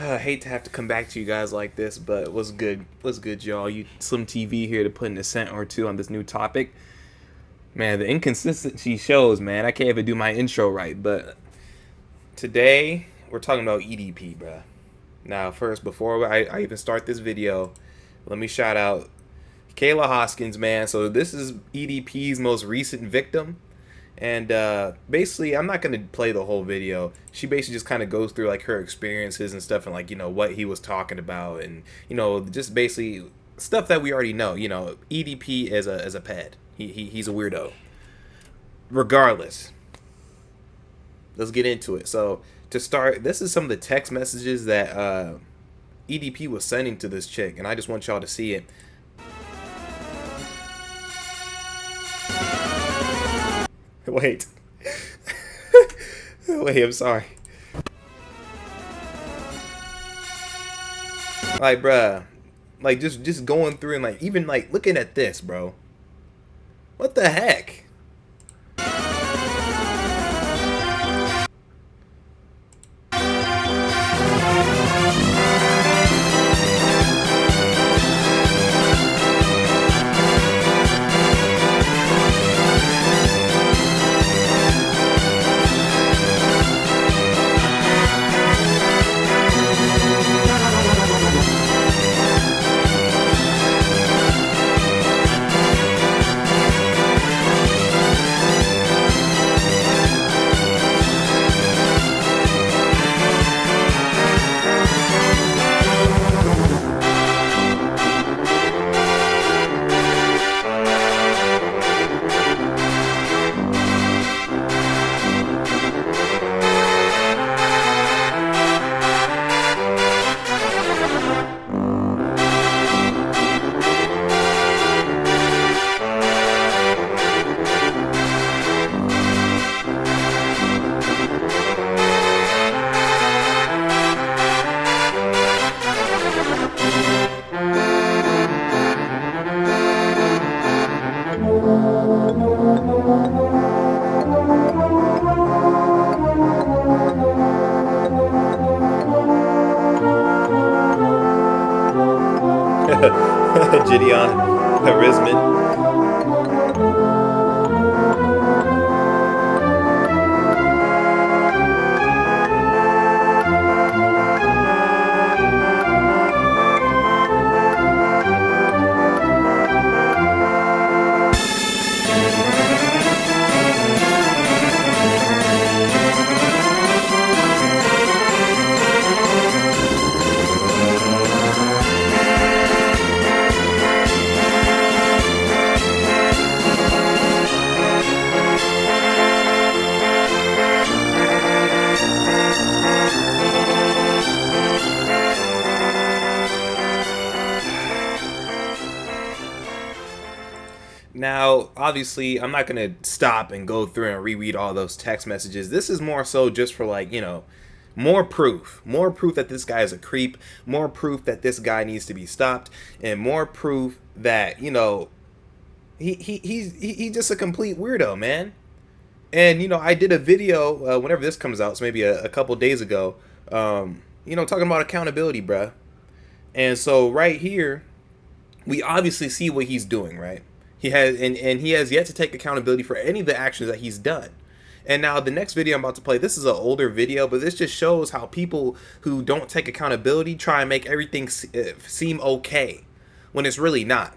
I hate to have to come back to you guys like this, but what's good? What's good, y'all? You SlimTv here to put in a cent or two on this new topic. Man, the inconsistency shows, man. I can't even do my intro right, but today we're talking about EDP, bruh. Now, first, before I even start this video, let me shout out Kayla Hoskins, man. So this is EDP's most recent victim. And basically, I'm not going to play the whole video. She basically just kind of goes through like her experiences and stuff and like, what he was talking about and, just basically stuff that we already know. EDP as a ped. He's a weirdo. Regardless, let's get into it. So to start, this is some of the text messages that EDP was sending to this chick. And I just want y'all to see it. Wait. Wait, I'm sorry. Like, bruh. Like, just going through and, like, even, like, looking at this, bro. What the heck? Jidion, Charisman. Now, obviously, I'm not going to stop and go through and reread all those text messages. This is more so just for, like, more proof. More proof that this guy is a creep. More proof that this guy needs to be stopped. And more proof that, he's just a complete weirdo, man. And, I did a video, whenever this comes out, so maybe a couple days ago, talking about accountability, bruh. And so right here, we obviously see what he's doing, right? He has and he has yet to take accountability for any of the actions that he's done. And now the next video I'm about to play, this is an older video, but this just shows how people who don't take accountability try and make everything seem okay when it's really not.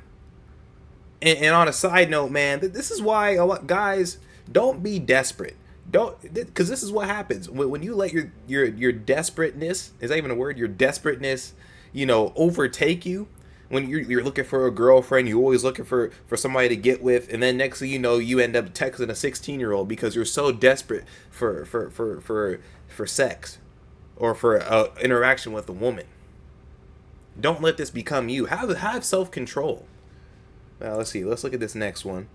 And on a side note, man, this is why a lot guys don't be desperate. Because this is what happens when you let your desperateness, is that even a word? Your desperateness, overtake you. When you're looking for a girlfriend, you're always looking for somebody to get with, and then next thing you know, you end up texting a 16-year-old because you're so desperate for sex or for interaction with a woman. Don't let this become you. Have self-control. Now let's see. Let's look at this next one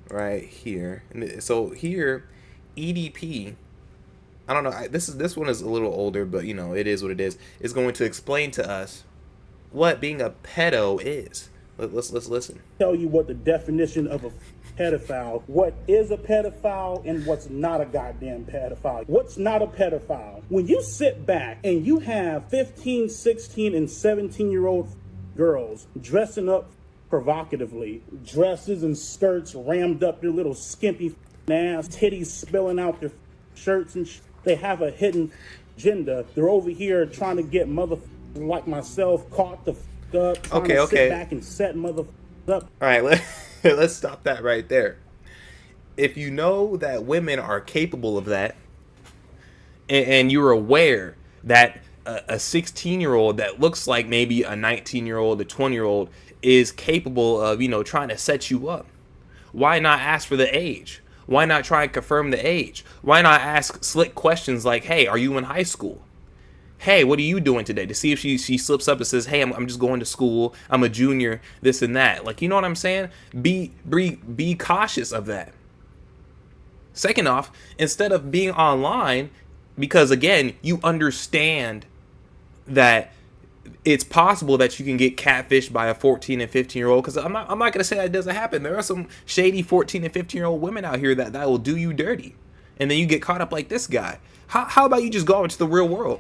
right here. And so here, EDP. I don't know. This one is a little older, but it is what it is. Is going to explain to us what being a pedo is. Let's listen. Tell you what the definition of a pedophile, what is a pedophile and what's not a goddamn pedophile. What's not a pedophile? When you sit back and you have 15, 16, and 17-year-old girls dressing up provocatively, dresses and skirts rammed up their little skimpy ass, titties spilling out their shirts and they have a hidden agenda. They're over here trying to get motherfuckers like myself caught the up, trying to sit back and set motherfuckers up. All right, let's stop that right there. If you know that women are capable of that, and you're aware that a 16-year-old that looks like maybe a 19-year-old, a 20-year-old is capable of, trying to set you up, why not ask for the age? Why not try and confirm the age? Why not ask slick questions like, hey, are you in high school? Hey, what are you doing today? To see if she slips up and says, hey, I'm just going to school. I'm a junior, this and that. Like, you know what I'm saying? Be cautious of that. Second off, instead of being online, because again, you understand that it's possible that you can get catfished by a 14 and 15-year-old, because I'm not going to say that doesn't happen. There are some shady 14 and 15-year-old women out here that will do you dirty. And then you get caught up like this guy. How about you just go into the real world?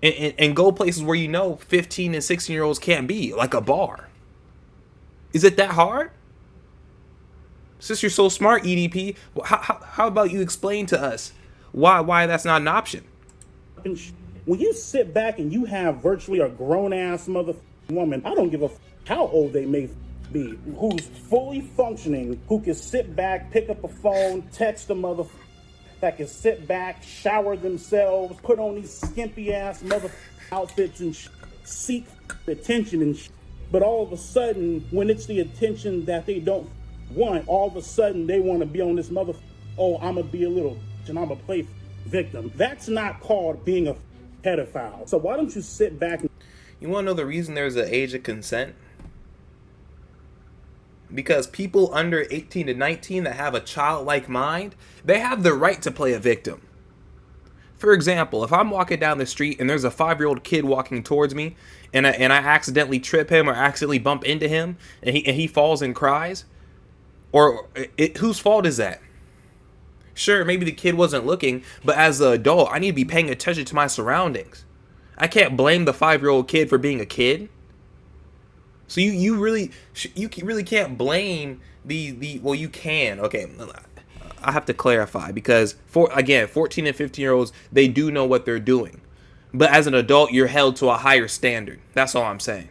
And go places where 15 and 16-year-olds can't be, like a bar. Is it that hard? Since you're so smart, EDP, how about you explain to us why that's not an option? When you sit back and you have virtually a grown-ass woman, I don't give a how old they may be, who's fully functioning, who can sit back, pick up a phone, text a that can sit back, shower themselves, put on these skimpy ass outfits and seek attention and but all of a sudden, when it's the attention that they don't want, all of a sudden they want to be on this oh, I'm gonna be a little and I'm gonna play victim. That's not called being a pedophile. So why don't you sit back and... You want to know the reason there's an age of consent? Because people under 18 to 19 that have a childlike mind, they have the right to play a victim. For example, if I'm walking down the street and there's a 5-year-old kid walking towards me, and I accidentally trip him or accidentally bump into him, and he falls and cries, whose fault is that? Sure, maybe the kid wasn't looking, but as an adult, I need to be paying attention to my surroundings. I can't blame the 5-year-old kid for being a kid. So you really can't blame well, you can. Okay, I have to clarify, because 14 and 15-year-olds, they do know what they're doing. But as an adult, you're held to a higher standard. That's all I'm saying.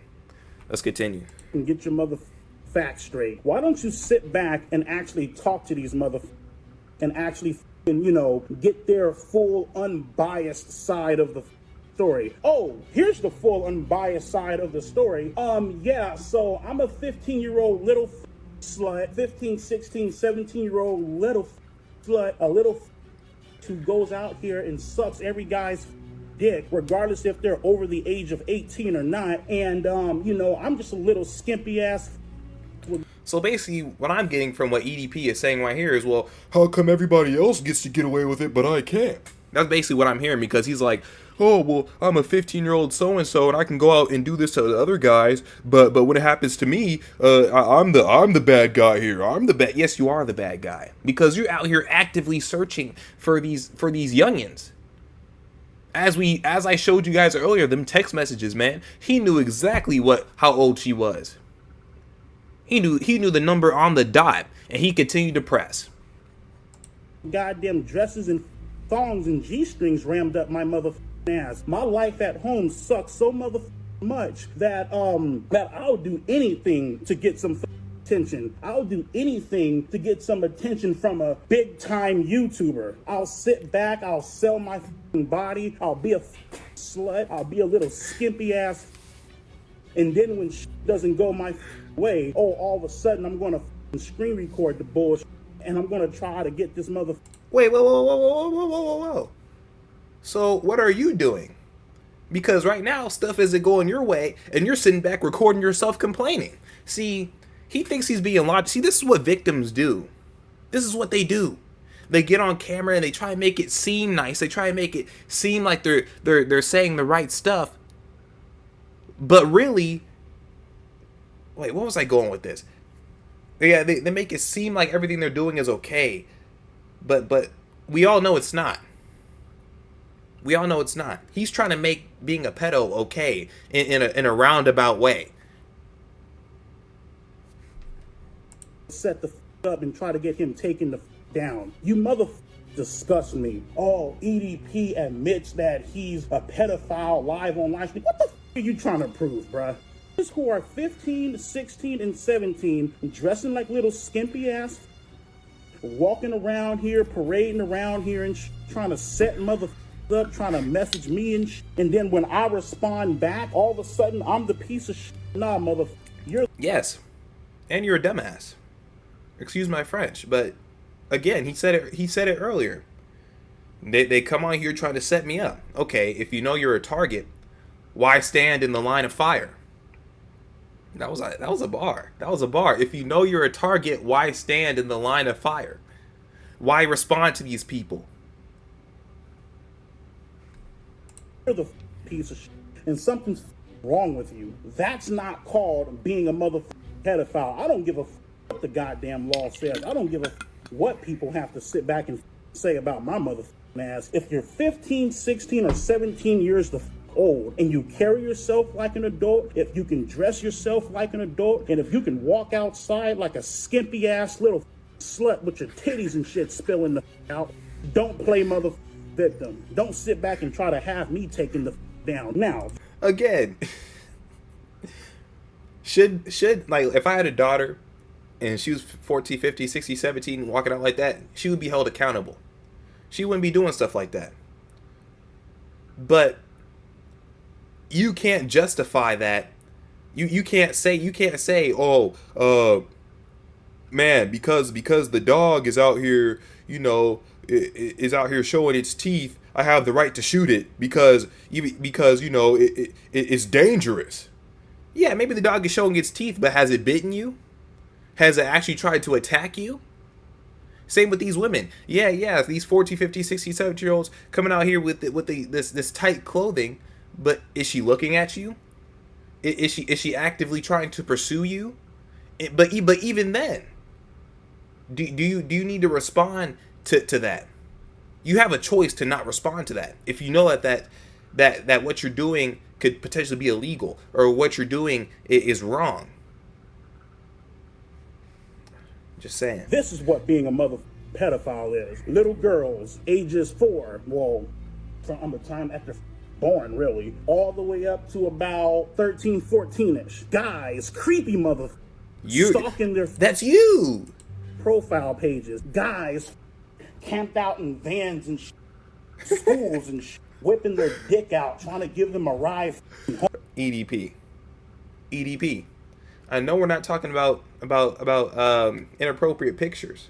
Let's continue. And get your facts straight. Why don't you sit back and actually talk to these and actually get their full unbiased side of the story. Oh, here's the full unbiased side of the story. Yeah, so I'm a 15-year-old little slut, 15, 16, 17-year-old little slut, a little who goes out here and sucks every guy's dick, regardless if they're over the age of 18 or not. And, I'm just a little skimpy ass. So basically, what I'm getting from what EDP is saying right here is, well, how come everybody else gets to get away with it, but I can't? That's basically what I'm hearing, because he's like, oh, well, I'm a 15-year-old so-and-so, and I can go out and do this to the other guys, but when it happens to me, I'm the bad guy here. I'm the bad. Yes, you are the bad guy, because you're out here actively searching for these youngins. As I showed you guys earlier, them text messages, man, he knew exactly how old she was. He knew the number on the dot, and he continued to press. Goddamn dresses and thongs and G-strings rammed up my ass. My life at home sucks so much that I'll do anything to get some attention. I'll do anything to get some attention from a big-time YouTuber. I'll sit back, I'll sell my body, I'll be a slut, I'll be a little skimpy ass, and then when doesn't go my way, all of a sudden I'm gonna screen record the bullshit, and I'm gonna try to get this Wait, whoa. So what are you doing? Because right now stuff isn't going your way, and you're sitting back recording yourself complaining. See, he thinks he's being logical. See, this is what victims do. This is what they do. They get on camera and they try and make it seem nice. They try and make it seem like they're saying the right stuff. But really, wait, what was I going with this? Yeah, they make it seem like everything they're doing is okay, but we all know it's not. We all know it's not. He's trying to make being a pedo okay in a roundabout way. Set the up and try to get him taken the down. You mother disgust me. Oh, EDP admits that he's a pedophile live on live stream. What the are you trying to prove, bruh? Who are 15, 16, and 17, dressing like little skimpy ass, walking around here, parading around here, and trying to set mother up, trying to message me and then when I respond back, all of a sudden I'm the piece of nah, mother. You're Yes, and you're a dumbass. Excuse my French, but again, he said it. He said it earlier. They come on here trying to set me up. Okay, if you know you're a target, why stand in the line of fire? That was a bar. That was a bar. If you know you're a target, why stand in the line of fire? Why respond to these people? the piece of and something's wrong with you. That's not called being a mother pedophile. I don't give a what the goddamn law says. I don't give a what people have to sit back and say about my mother ass. If you're 15, 16, or 17 years old and you carry yourself like an adult, if you can dress yourself like an adult, and if you can walk outside like a skimpy ass little slut with your titties and shit spilling out, don't play mother victim. Don't sit back and try to have me taking the down. Now, again, should like if I had a daughter and she was 14, 15, 16, 17 walking out like that, she would be held accountable. She wouldn't be doing stuff like that. But you can't justify that. You can't say, oh, man, because the dog is out here, is out here showing its teeth, I have the right to shoot it because it's dangerous. Yeah, maybe the dog is showing its teeth, but has it bitten you? Has it actually tried to attack you? Same with these women. Yeah, these 14, 15, 16, 17-year-olds coming out here with this tight clothing, but is she looking at you? Is she actively trying to pursue you? But even then, do you need to respond to that? You have a choice to not respond to that. If you know that what you're doing could potentially be illegal or what you're doing is wrong. Just saying. This is what being a mother pedophile is. Little girls, ages 4, well, from the time after born, really, all the way up to about 13, 14-ish. Guys, creepy mother stalking their... That's you! Profile pages. Guys camped out in vans and schools and whipping their dick out, trying to give them a ride. EDP. I know we're not talking about inappropriate pictures,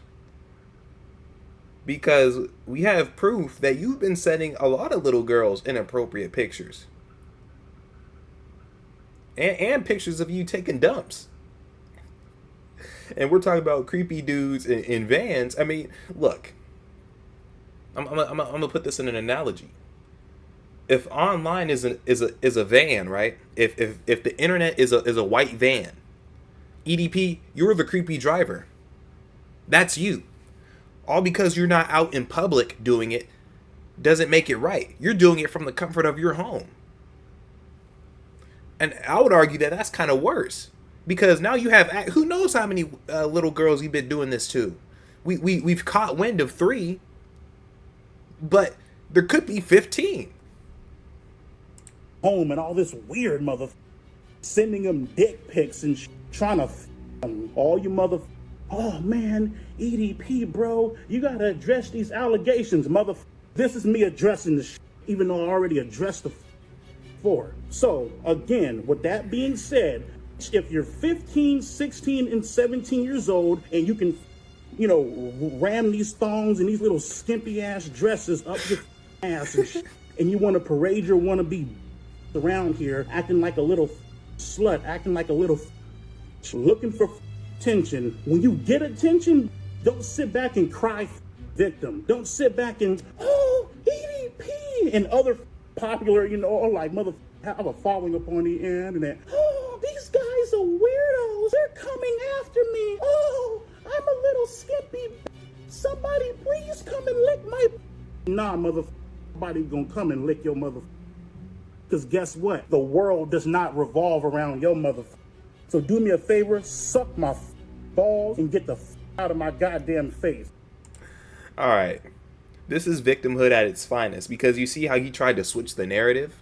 because we have proof that you've been sending a lot of little girls inappropriate pictures, and pictures of you taking dumps. And we're talking about creepy dudes in vans. I mean, look, I'm gonna put this in an analogy. If online is a van, right? If the internet is a white van, EDP, you're the creepy driver. That's you. All because you're not out in public doing it doesn't make it right. You're doing it from the comfort of your home. And I would argue that that's kind of worse, because now you have, who knows how many little girls you've been doing this to. We've caught wind of 3, but there could be 15. Home and all this weird mother sending them dick pics and trying to all you mother. Oh man, EDP, bro, you gotta address these allegations, mother. This is me addressing the even though I already addressed the before. So again, with that being said, if you're 15, 16, and 17 years old and you can, ram these thongs and these little skimpy ass dresses up your ass and you want to parade your wannabe around here acting like a little slut, acting like a little looking for attention. When you get attention, don't sit back and cry victim. Don't sit back and EDP and other popular, like mother have a following up on the internet. Oh, these guys of weirdos. They're coming after me. Oh, I'm a little skimpy. Somebody please come and lick my... Nah, motherfucker. Nobody's gonna come and lick your motherfucker. Because guess what? The world does not revolve around your motherfucker. So do me a favor, suck my balls and get the out of my goddamn face. All right. This is victimhood at its finest, because you see how he tried to switch the narrative?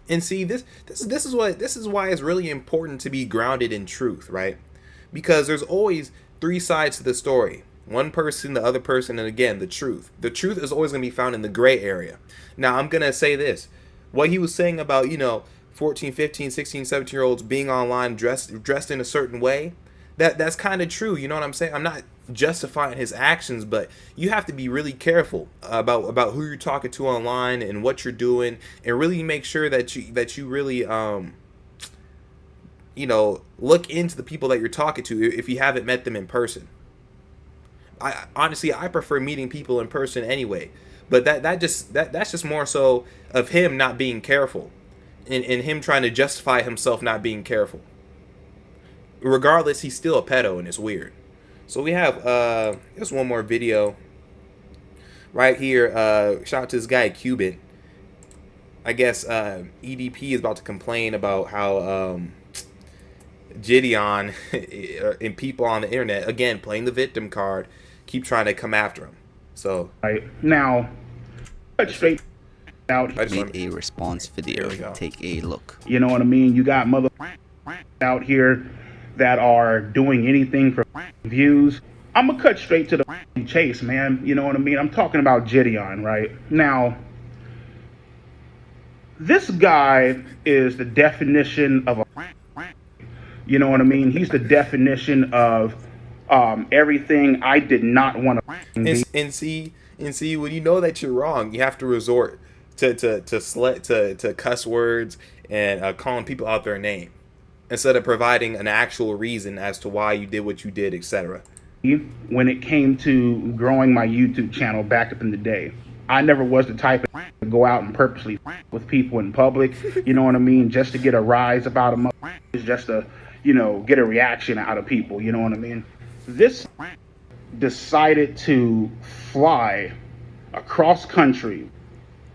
And see, this is why it's really important to be grounded in truth, right? Because there's always three sides to the story. One person, the other person, and again, the truth. The truth is always going to be found in the gray area. Now, I'm going to say this. What he was saying about, 14, 15, 16, 17-year-olds being online dressed in a certain way, that's kind of true. You know what I'm saying? I'm not justifying his actions, but you have to be really careful about who you're talking to online and what you're doing, and really make sure that you really look into the people that you're talking to if you haven't met them in person. I honestly prefer meeting people in person anyway, but that's just more so of him not being careful, and him trying to justify himself not being careful. Regardless, he's still a pedo, and it's weird. So we have just one more video right here. Shout out to this guy Cuban. I guess EDP is about to complain about how Jidion and people on the internet, again, playing the victim card, keep trying to come after him. So right now, straight out, made a response video. Take a look. You know what I mean? You got mother out here that are doing anything for views. I'm gonna cut straight to the chase, man. You know what I mean? I'm talking about Jidion, right? Now, this guy is the definition of a... You know what I mean? He's the definition of everything I did not want to be. And see, when you know that you're wrong, you have to resort to cuss words and calling people out their name, instead of providing an actual reason as to why you did what you did, etc. When it came to growing my YouTube channel back up in the day, I never was the type to go out and purposely with people in public, you know what I mean, just to get a rise about them, just to, get a reaction out of people, you know what I mean. This decided to fly across country,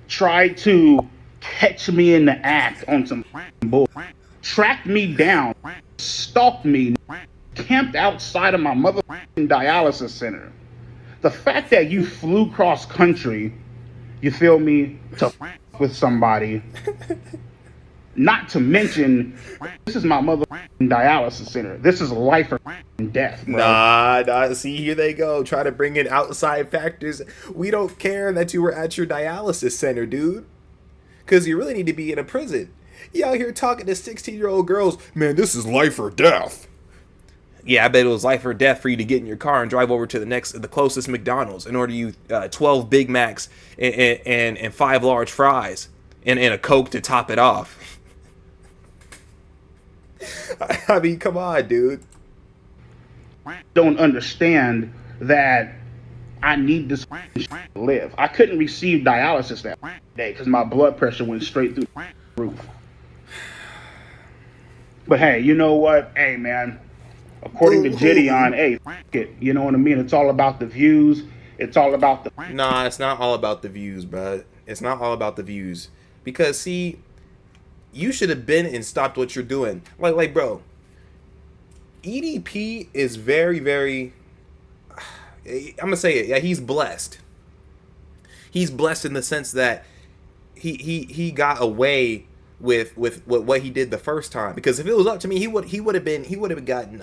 tried to catch me in the act on some bull, tracked me down, stalked me, camped outside of my motherfucking dialysis center. The fact that you flew cross country, you feel me, to with somebody, not to mention, this is my motherfucking dialysis center. This is life or death, bro. Nah, see, here they go, try to bring in outside factors. We don't care that you were at your dialysis center, dude, because you really need to be in a prison. You out here talking to 16-year-old girls, man, this is life or death. Yeah, I bet it was life or death for you to get in your car and drive over to the closest McDonald's and order you 12 Big Macs and 5 large fries and a Coke to top it off. I mean, come on, dude. Don't understand that I need this to live. I couldn't receive dialysis that day because my blood pressure went straight through the roof. But hey, you know what? Hey, man. According to Jidion, hey, it. You know what I mean? It's all about the views. It's all about the... Nah, it's not all about the views, bro. It's not all about the views. Because, see, you should have been and stopped what you're doing. Like, bro, EDP is very, very... I'm going to say it. Yeah, he's blessed. He's blessed in the sense that he got away with what he did the first time, because if it was up to me, he would have gotten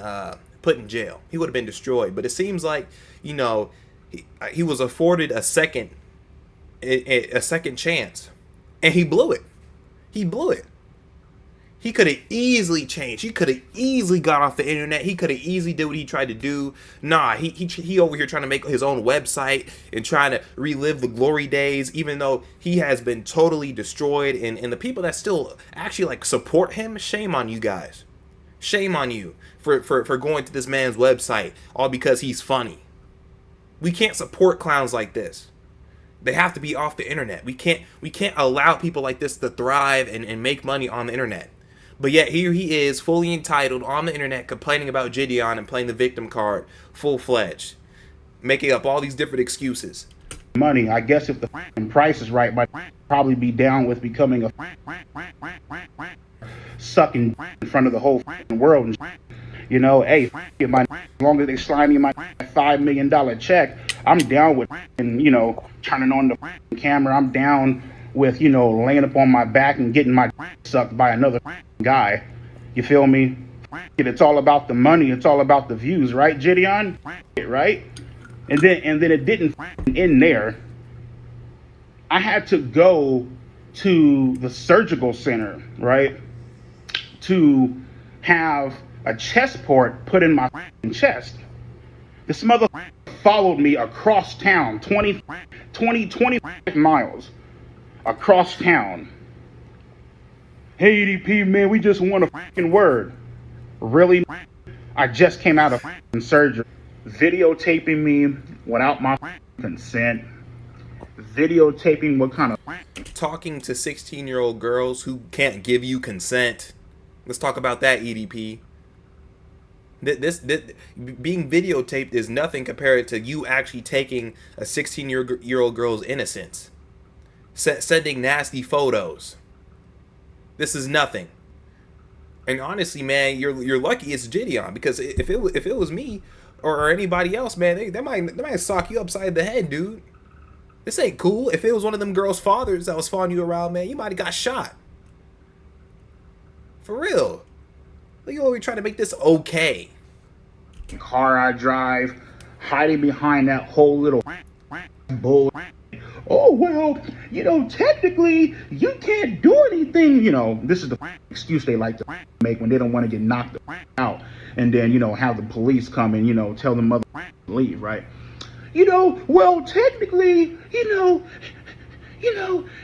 put in jail. He would have been destroyed. But it seems like he was afforded a second chance, and he blew it. He could have easily changed. He could have easily got off the internet. He could have easily did what he tried to do. Nah, he over here trying to make his own website and trying to relive the glory days, even though he has been totally destroyed. And the people that still actually support him, shame on you guys. Shame on you for going to this man's website all because he's funny. We can't support clowns like this. They have to be off the internet. We can't allow people like this to thrive and make money on the internet. But yet here he is, fully entitled, on the internet, complaining about Jidion and playing the victim card full-fledged, making up all these different excuses. Money, I guess if the price is right, might probably be down with becoming a sucking in front of the whole world. And you know, hey, as long as they slide me my $5 million check, I'm down with, and you know, turning on the camera. I'm down with, you know, laying up on my back and getting my sucked by another guy. You feel me? It's all about the money. It's all about the views, right, Jidion? Right? And then it didn't end there. I had to go to the surgical center, right, to have a chest port put in my chest. This mother followed me across town, 25 miles across town. Hey, EDP, man, we just want a fucking word. Really? I just came out of surgery. Videotaping me without my consent. Videotaping what kind of... Talking to 16-year-old girls who can't give you consent. Let's talk about that, EDP. This being videotaped is nothing compared to you actually taking a 16-year-old girl's innocence. Sending nasty photos. This is nothing. And honestly, man, you're lucky it's Jidion, because if it was me or anybody else, man, they might sock you upside the head, dude. This ain't cool. If it was one of them girls' fathers that was following you around, man, you might have got shot. For real. Look at what we're trying to make this okay. Car I drive, hiding behind that whole little bull. Oh, well, you know, technically, you can't do anything. You know, this is the excuse they like to make when they don't want to get knocked out. And then, you know, have the police come and, you know, tell the mother to leave, right? You know, well, technically, you know,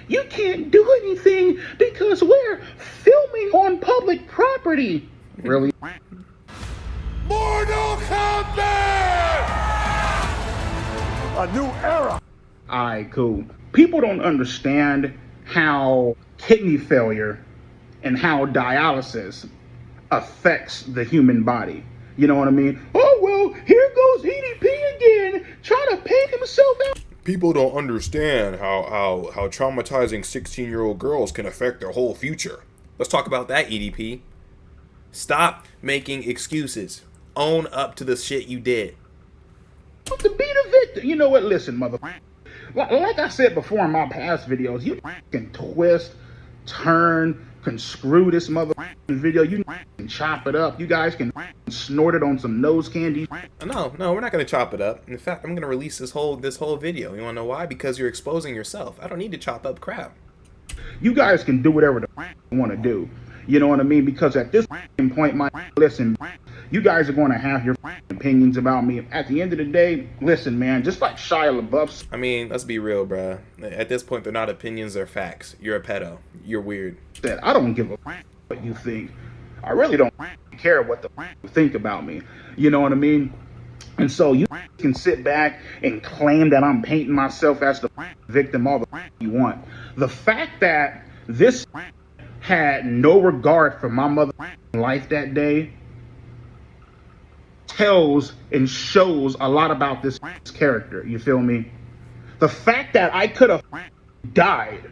you can't do anything because we're filming on public property. Really? Mortal Kombat! A new era. All right, cool. People don't understand how kidney failure and how dialysis affects the human body. You know what I mean? Oh, well, here goes EDP again, trying to paint himself out. People don't understand how traumatizing 16-year-old girls can affect their whole future. Let's talk about that, EDP. Stop making excuses. Own up to the shit you did. To be the victim. You know what? Listen, mother. Like I said before in my past videos, you can twist, turn, can screw this mother video. You can chop it up. You guys can snort it on some nose candy. No, we're not gonna chop it up. In fact, I'm gonna release this whole video. You wanna know why? Because you're exposing yourself. I don't need to chop up crap. You guys can do whatever you want to do. You know what I mean? Because at this point, listen, you guys are going to have your opinions about me. At the end of the day, listen, man, just like Shia LaBeouf. I mean, let's be real, bruh. At this point, they're not opinions, they're facts. You're a pedo. You're weird. I don't give a what you think. I really don't care what you think about me. You know what I mean? And so you can sit back and claim that I'm painting myself as the victim all the you want. The fact that this had no regard for my mother's life that day tells and shows a lot about this character. You feel me? The fact that I could have died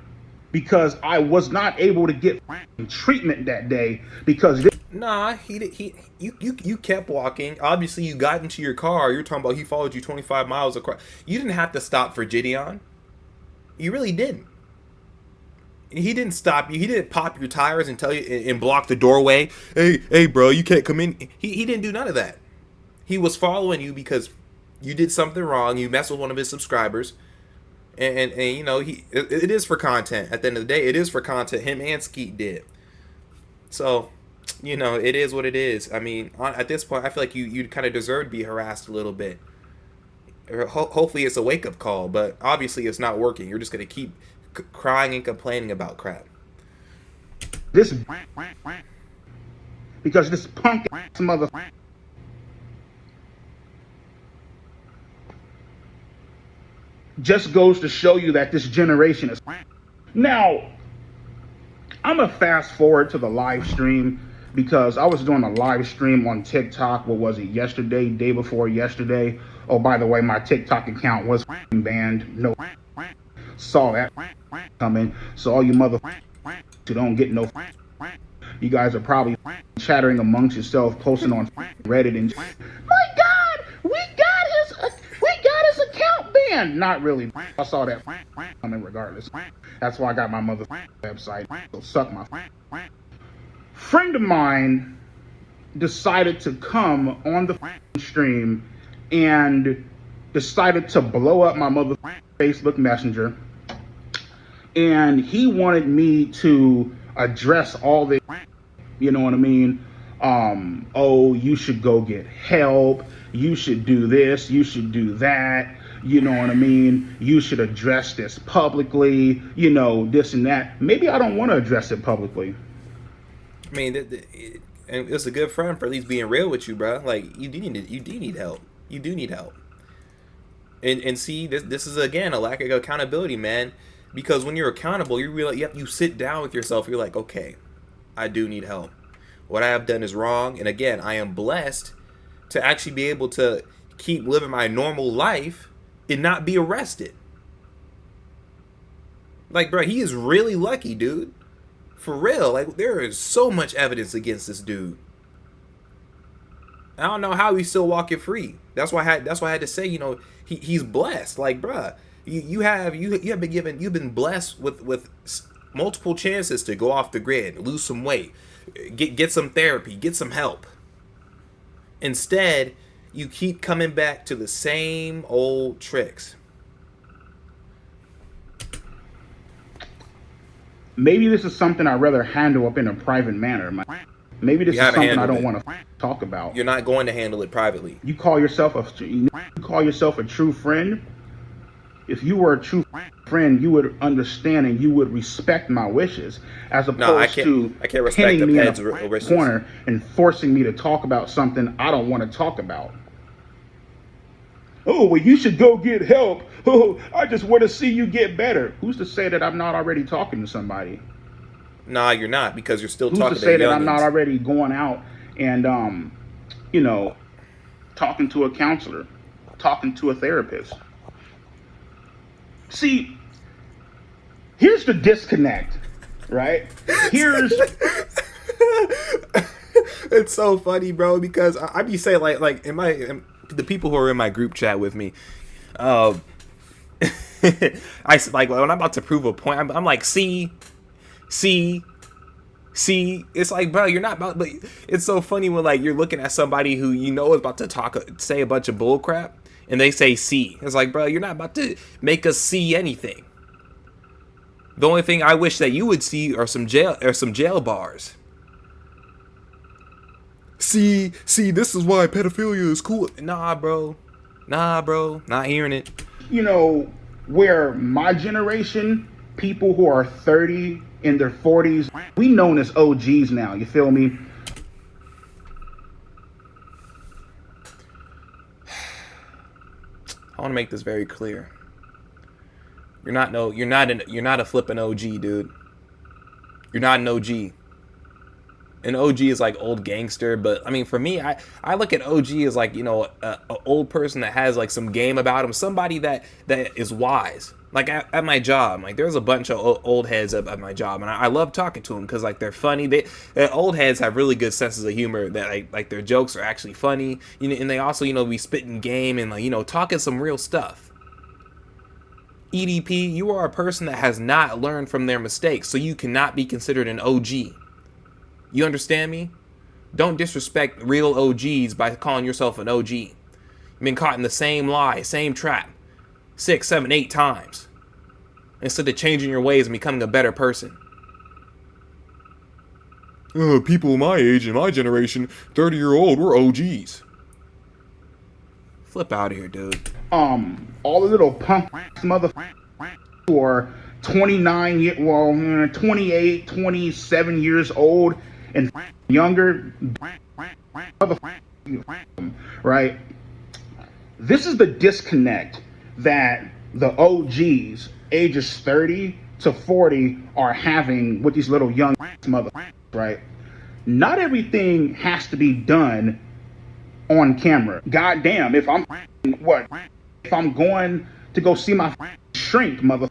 because I was not able to get treatment that day because nah, you kept walking. Obviously, you got into your car. You're talking about he followed you 25 miles across. You didn't have to stop for Jidion. You really didn't. He didn't stop you. He didn't pop your tires and tell you and block the doorway. Hey, bro, you can't come in. He didn't do none of that. He was following you because you did something wrong. You messed with one of his subscribers, and you know it is for content. At the end of the day, it is for content. Him and Skeet did. So, you know, it is what it is. I mean, at this point, I feel like you kind of deserve to be harassed a little bit. Hopefully, it's a wake up call, but obviously, it's not working. You're just gonna keep crying and complaining about crap. This because this punk ass mother just goes to show you that this generation is now. I'm gonna fast forward to the live stream because I was doing a live stream on TikTok. What was it, yesterday, day before yesterday? Oh, by the way, my TikTok account was banned. No, saw that coming. So all you mother who don't get no, you guys are probably chattering amongst yourself, posting on Reddit and my God, we got his account banned. Not really. I saw that coming regardless. That's why I got my mother website. So suck my friend of mine decided to come on the stream and decided to blow up my mother Facebook Messenger, and he wanted me to address all this, you know what I mean? Oh, you should go get help, you should do this, you should do that, you know what I mean? You should address this publicly, you know, this and that. Maybe I don't want to address it publicly. I mean, and it's a good friend for at least being real with you, bro. Like, you do need help. You do need help. And see, this is again a lack of accountability, man. Because when you're accountable, you realize you sit down with yourself. You're like, okay, I do need help. What I have done is wrong. And again, I am blessed to actually be able to keep living my normal life and not be arrested. Like, bro, he is really lucky, dude. For real. Like, there is so much evidence against this dude. I don't know how he's still walking free. That's why I had to say, you know, he's blessed. Like, bruh, you've been blessed with multiple chances to go off the grid, lose some weight, get some therapy, get some help. Instead, you keep coming back to the same old tricks. Maybe this is something I'd rather handle up in a private manner. Maybe this is something I don't want to talk about. You're not going to handle it privately. You call yourself a true friend. If you were a true friend, you would understand and you would respect my wishes, as opposed to pinning me in a corner and forcing me to talk about something I don't want to talk about. Oh, well, you should go get help. Oh, I just want to see you get better. Who's to say that I'm not already talking to somebody? Nah, you're not, because you're still talking to Who's to say that I'm not already going out and, you know, talking to a counselor, talking to a therapist? See, here's the disconnect, right? Here's... It's so funny, bro, because I be saying, like the people who are in my group chat with me, I like when I'm about to prove a point, I'm like, see, it's like, bro, you're not about, but it's so funny when like you're looking at somebody who you know is about to say a bunch of bull crap, and they say see. It's like, bro, you're not about to make us see anything. The only thing I wish that you would see are some jail bars. See, this is why pedophilia is cool. Nah, bro, not hearing it. You know, where my generation, people who are 30 in their 40s, we known as OGs now, you feel me? I want to make this very clear. You're not a flipping OG, dude. You're not an OG. An OG is like old gangster, but I mean, for me, I look at OG as like, you know, a old person that has like some game about him, somebody that is wise. Like at my job, like there's a bunch of old heads at my job, and I love talking to them because like they're funny. Old heads have really good senses of humor. That like their jokes are actually funny, you know, and they also, you know, be spitting game and like, you know, talking some real stuff. EDP, you are a person that has not learned from their mistakes, so you cannot be considered an OG. You understand me? Don't disrespect real OGs by calling yourself an OG. You've been caught in the same lie, same trap 6, 7, 8 times instead of changing your ways and becoming a better person. People my age and my generation, 30-year-old, we're OGs. Flip out of here, dude. All the little punk motherfuckers who are 28, 27 years old and younger, right? This is the disconnect that the OGs, ages 30 to 40 are having with these little young mother, right? Not everything has to be done on camera. Goddamn, if I'm going to go see my shrink, mother,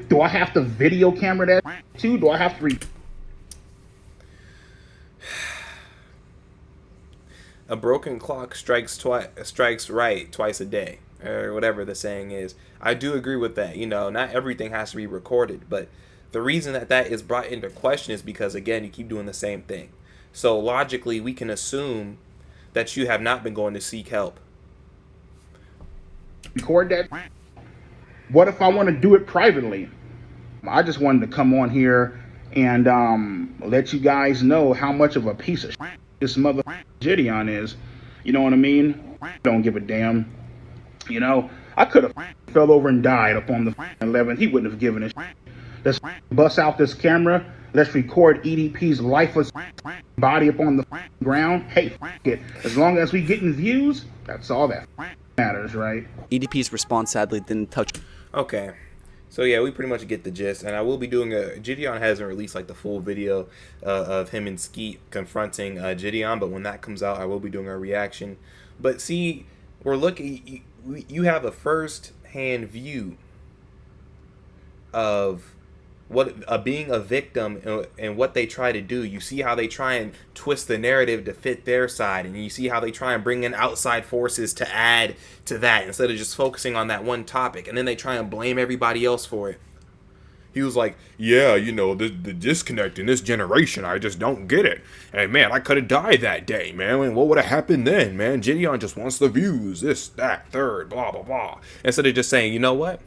do I have to video camera that too? Do I have to A broken clock strikes right twice a day, or whatever the saying is. I do agree with that. You know, not everything has to be recorded, but the reason that is brought into question is because, again, you keep doing the same thing. So logically, we can assume that you have not been going to seek help. record that? What if I want to do it privately? I just wanted to come on here and let you guys know how much of a piece of shit this mother Jidion is. You know what I mean? Don't give a damn. You know, I could have fell over and died up on the 11th. He wouldn't have given a shit. Let's bust out this camera. Let's record EDP's lifeless body up on the ground. Hey, it. As long as we getting views, that's all that matters, right? EDP's response sadly didn't touch. Okay. So yeah, we pretty much get the gist, and I will be doing Jidion hasn't released like the full video of him and Skeet confronting Jidion, but when that comes out, I will be doing a reaction. But see, we're looking, you have a first-hand view of what being a victim and what they try to do. You see how they try and twist the narrative to fit their side, and you see how they try and bring in outside forces to add to that instead of just focusing on that one topic, and then they try and blame everybody else for it. He was like, yeah, you know, the disconnect in this generation, I just don't get it. And man, I could have died that day, man. And what would have happened then, man? Jidion just wants the views, this, that, third, blah, blah, blah. Instead of just saying, you know what?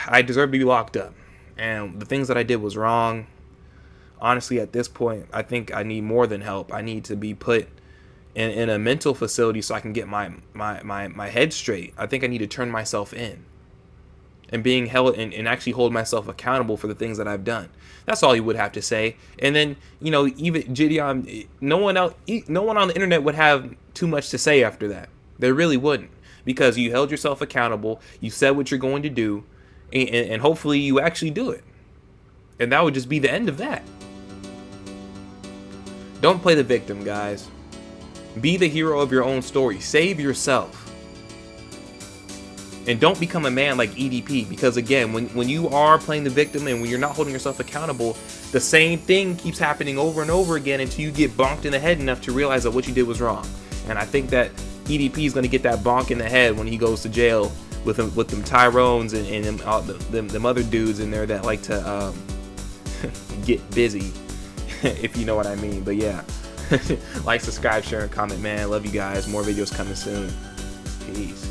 I deserve to be locked up, and the things that I did was wrong. Honestly, at this point, I think I need more than help. I need to be put in a mental facility so I can get my head straight. I think I need to turn myself in and being held and actually hold myself accountable for the things that I've done. That's all he would have to say. And then, you know, even Jidion, no one on the internet would have too much to say after that. They really wouldn't, because you held yourself accountable. You said what you're going to do. And hopefully you actually do it. And that would just be the end of that. Don't play the victim, guys. Be the hero of your own story. Save yourself. And don't become a man like EDP. Because again, when you are playing the victim and when you're not holding yourself accountable, the same thing keeps happening over and over again until you get bonked in the head enough to realize that what you did was wrong. And I think that EDP is going to get that bonk in the head when he goes to jail with them Tyrones and them other dudes in there that like to get busy, if you know what I mean. But yeah, like, subscribe, share, and comment, man. Love you guys. More videos coming soon. Peace.